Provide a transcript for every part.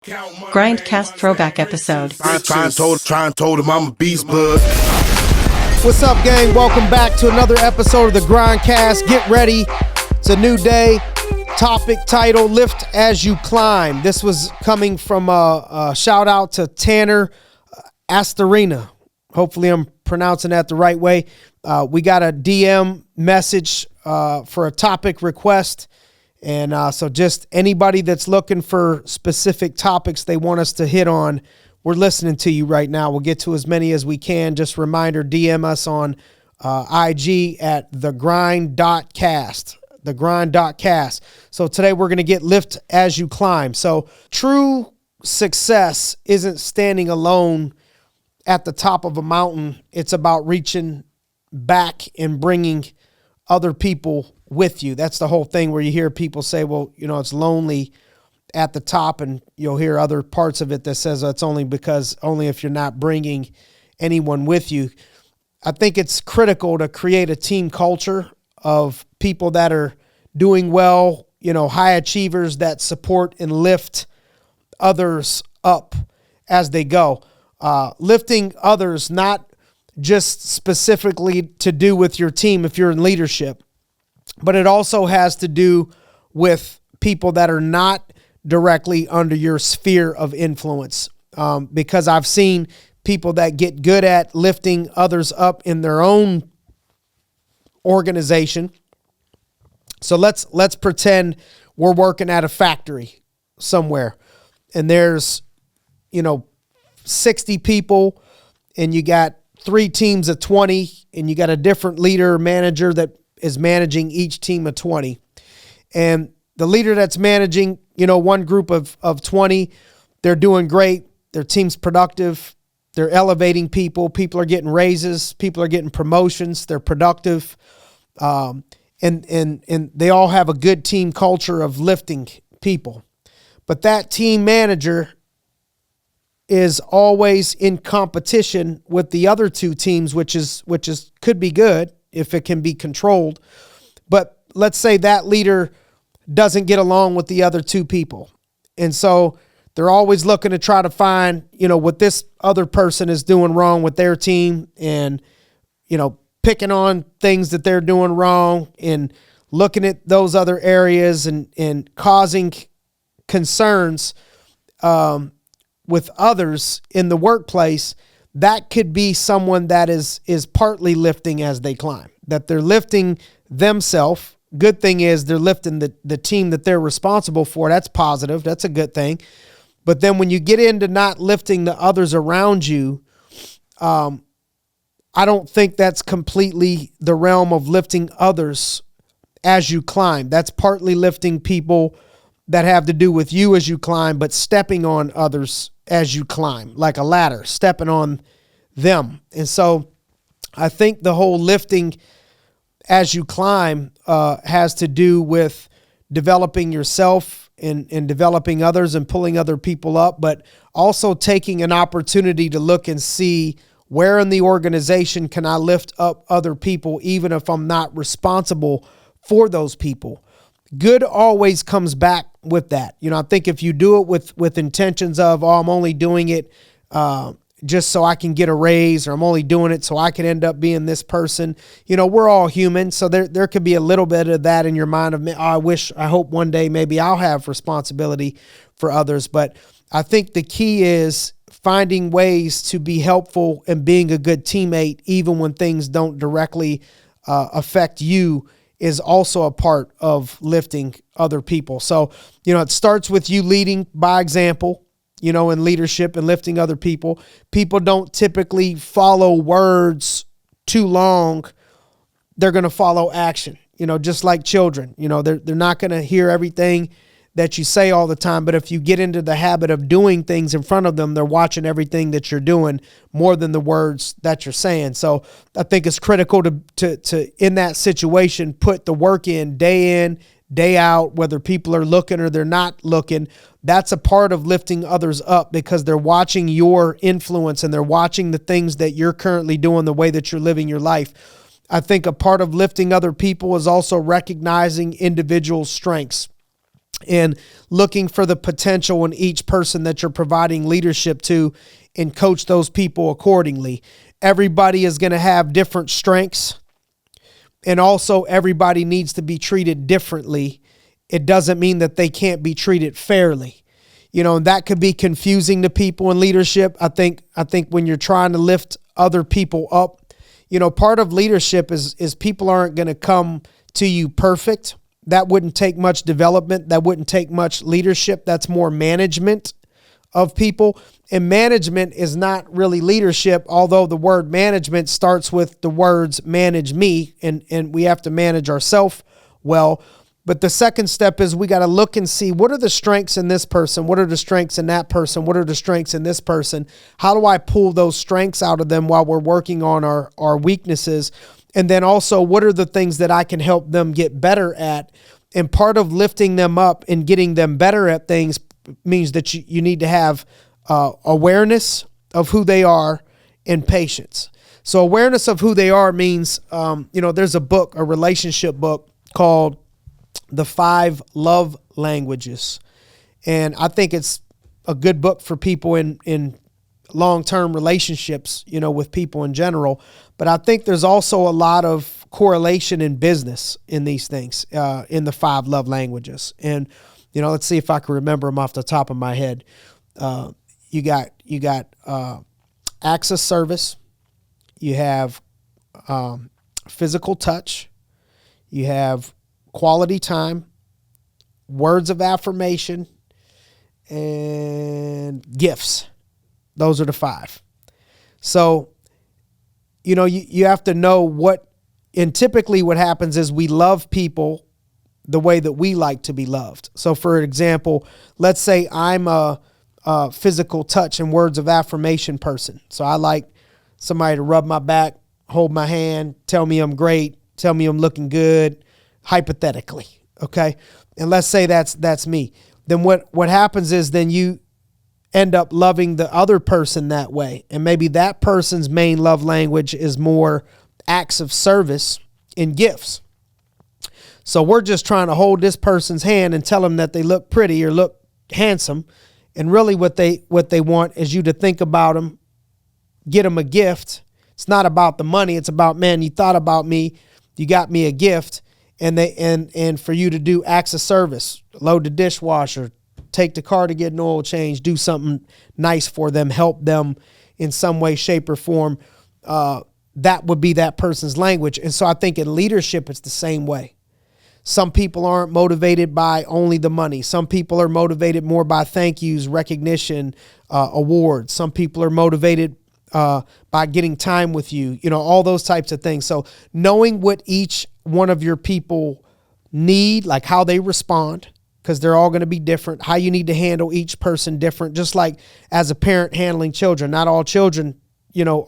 GRINDcast throwback episode. Try and told him I'm a beast bud. What's up, gang? Welcome back to another episode of the GRINDcast. Get ready. It's a new day. Topic title, Lift As You Climb. This was coming from a shout out to Tanner Astorina. Hopefully I'm pronouncing that the right way. We got a DM message for a topic request. And so just anybody that's looking for specific topics they want us to hit on, we're listening to you right now. We'll get to as many as we can. Just a reminder, DM us on IG at the GRIND.cast. The GRIND.cast. So today we're going to get Lift As You Climb. So true success isn't standing alone at the top of a mountain. It's about reaching back and bringing other people with you. That's the whole thing where you hear people say, well, you know, it's lonely at the top, and you'll hear other parts of it that says it's only if you're not bringing anyone with you. I think it's critical to create a team culture of people that are doing well, you know, high achievers that support and lift others up as they go. Lifting others, not just specifically to do with your team if you're in leadership, but it also has to do with people that are not directly under your sphere of influence. Because I've seen people that get good at lifting others up in their own organization. So let's pretend we're working at a factory somewhere, and there's, 60 people, and you got 3 teams of 20, and you got a different leader or manager that is managing each team of 20. And the leader that's managing, one group of 20, they're doing great. Their team's productive. They're elevating people. People are getting raises. People are getting promotions. They're productive. And they all have a good team culture of lifting people. But that team manager is always in competition with the other 2 teams, which could be good if it can be controlled. But let's say that leader doesn't get along with the other 2 people. And so they're always looking to try to find, what this other person is doing wrong with their team, and, picking on things that they're doing wrong and looking at those other areas and causing concerns with others in the workplace. That could be someone that is partly lifting as they climb, that they're lifting themselves. Good thing is they're lifting the team that they're responsible for. That's positive. That's a good thing. But then when you get into not lifting the others around you, I don't think that's completely the realm of lifting others as you climb. That's partly lifting people that have to do with you as you climb, but stepping on others as you climb, like a ladder, stepping on them. And so I think the whole lifting as you climb has to do with developing yourself and developing others and pulling other people up, but also taking an opportunity to look and see where in the organization can I lift up other people, even if I'm not responsible for those people. Good always comes back with that. I think if you do it with intentions of, I'm only doing it just so I can get a raise, or I'm only doing it so I can end up being this person. We're all human, so there could be a little bit of that in your mind of, I hope one day maybe I'll have responsibility for others. But I think the key is finding ways to be helpful and being a good teammate, even when things don't directly affect you, is also a part of lifting other people. So, it starts with you leading by example, in leadership and lifting other people. People don't typically follow words too long. They're going to follow action, just like children. They're not going to hear everything that you say all the time, but if you get into the habit of doing things in front of them, they're watching everything that you're doing more than the words that you're saying. So I think it's critical to in that situation, put the work in, day out, whether people are looking or they're not looking. That's a part of lifting others up, because they're watching your influence and they're watching the things that you're currently doing, the way that you're living your life. I think a part of lifting other people is also recognizing individual strengths. and looking for the potential in each person that you're providing leadership to and coach those people accordingly. Everybody is going to have different strengths, and also everybody needs to be treated differently. It doesn't mean that they can't be treated fairly. That could be confusing to people in leadership. I think when you're trying to lift other people up, part of leadership is people aren't going to come to you perfect. That wouldn't take much development. That wouldn't take much leadership. That's more management of people. And management is not really leadership, although the word management starts with the words manage me, and we have to manage ourselves well. But the second step is we got to look and see, what are the strengths in this person? What are the strengths in that person? What are the strengths in this person? How do I pull those strengths out of them while we're working on our weaknesses? And then also, what are the things that I can help them get better at? And part of lifting them up and getting them better at things means that you need to have awareness of who they are and patience. So awareness of who they are means, there's a relationship book called The 5 Love Languages. And I think it's a good book for people in long-term relationships, with people in general. But I think there's also a lot of correlation in business in these things, in the 5 love languages. And, let's see if I can remember them off the top of my head. You got acts of service. You have physical touch. You have quality time, words of affirmation, and gifts. Those are the 5. So, you have to know what, and typically what happens is we love people the way that we like to be loved. So for example, let's say I'm a physical touch and words of affirmation person. So I like somebody to rub my back, hold my hand, tell me I'm great, tell me I'm looking good, hypothetically. Okay. And let's say that's me. Then what happens is then you end up loving the other person that way. And maybe that person's main love language is more acts of service and gifts. So we're just trying to hold this person's hand and tell them that they look pretty or look handsome. And really what they want is you to think about them, get them a gift. It's not about the money. It's about, man, you thought about me. You got me a gift. And for you to do acts of service, load the dishwasher, take the car to get an oil change, do something nice for them, help them in some way, shape, or form. That would be that person's language. And so I think in leadership, it's the same way. Some people aren't motivated by only the money. Some people are motivated more by thank yous, recognition, awards. Some people are motivated by getting time with you, all those types of things. So knowing what each one of your people need, like how they respond, because they're all going to be different, how you need to handle each person different, just like as a parent handling children. Not all children,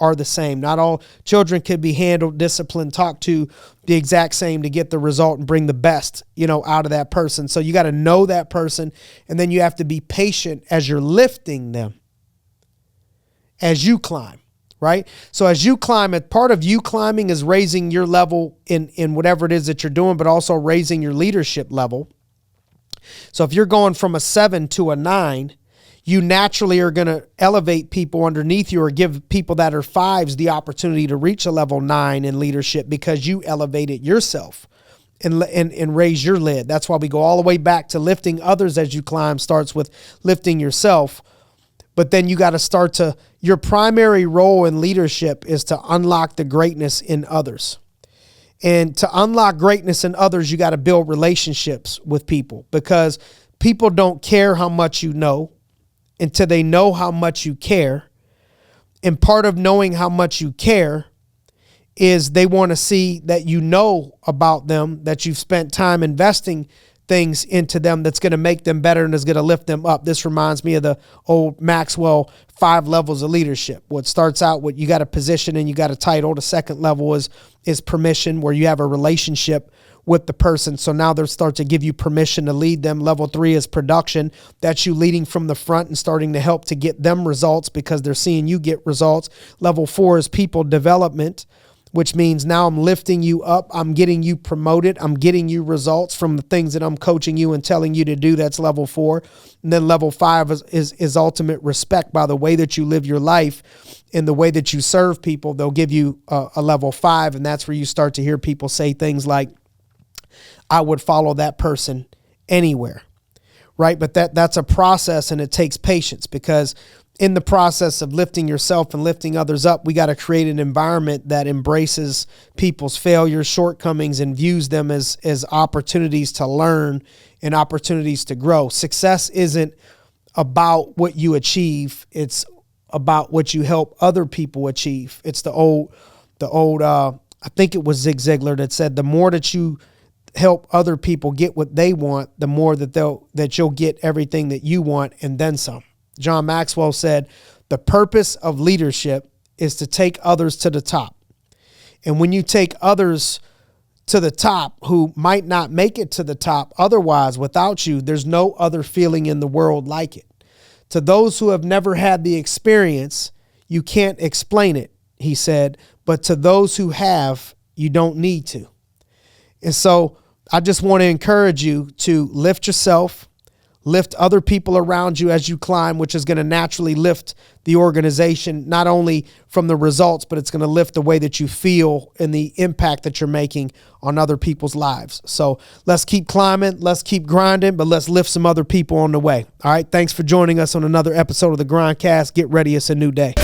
are the same. Not all children could be handled, disciplined, talked to the exact same to get the result and bring the best, out of that person. So you got to know that person, and then you have to be patient as you're lifting them as you climb, right? So as you climb, part of you climbing is raising your level in whatever it is that you're doing, but also raising your leadership level. So if you're going from a 7 to a 9, you naturally are going to elevate people underneath you or give people that are 5s the opportunity to reach a level 9 in leadership because you elevated yourself and raise your lid. That's why we go all the way back to lifting others as you climb starts with lifting yourself. But then you got to start to, your primary role in leadership is to unlock the greatness in others. And to unlock greatness in others, you got to build relationships with people, because people don't care how much you know until they know how much you care. And part of knowing how much you care is they want to see that you know about them, that you've spent time investing things into them that's going to make them better and is going to lift them up. This reminds me of the old Maxwell 5 levels of leadership. What starts out with, you got a position and you got a title. The second level is permission, where you have a relationship with the person. So now they start to give you permission to lead them. Level 3 is production. That's you leading from the front and starting to help to get them results because they're seeing you get results. Level 4 is people development, which means now I'm lifting you up. I'm getting you promoted. I'm getting you results from the things that I'm coaching you and telling you to do. That's level 4. And then level 5 is ultimate respect by the way that you live your life and the way that you serve people. They'll give you a level 5. And that's where you start to hear people say things like, I would follow that person anywhere. Right? But that's a process, and it takes patience, because in the process of lifting yourself and lifting others up, we got to create an environment that embraces people's failures, shortcomings, and views them as opportunities to learn and opportunities to grow. Success isn't about what you achieve. It's about what you help other people achieve. It's the old, I think it was Zig Ziglar that said, the more that you help other people get what they want, the more that you'll get everything that you want and then some. John Maxwell said, the purpose of leadership is to take others to the top. And when you take others to the top who might not make it to the top otherwise without you, there's no other feeling in the world like it. To those who have never had the experience, you can't explain it, he said, but to those who have, you don't need to. And so I just want to encourage you to lift yourself, lift other people around you as you climb, which is going to naturally lift the organization, not only from the results, but it's going to lift the way that you feel and the impact that you're making on other people's lives. So let's keep climbing, let's keep grinding, but let's lift some other people on the way. All right. Thanks for joining us on another episode of the GRINDcast. Get ready. It's a new day.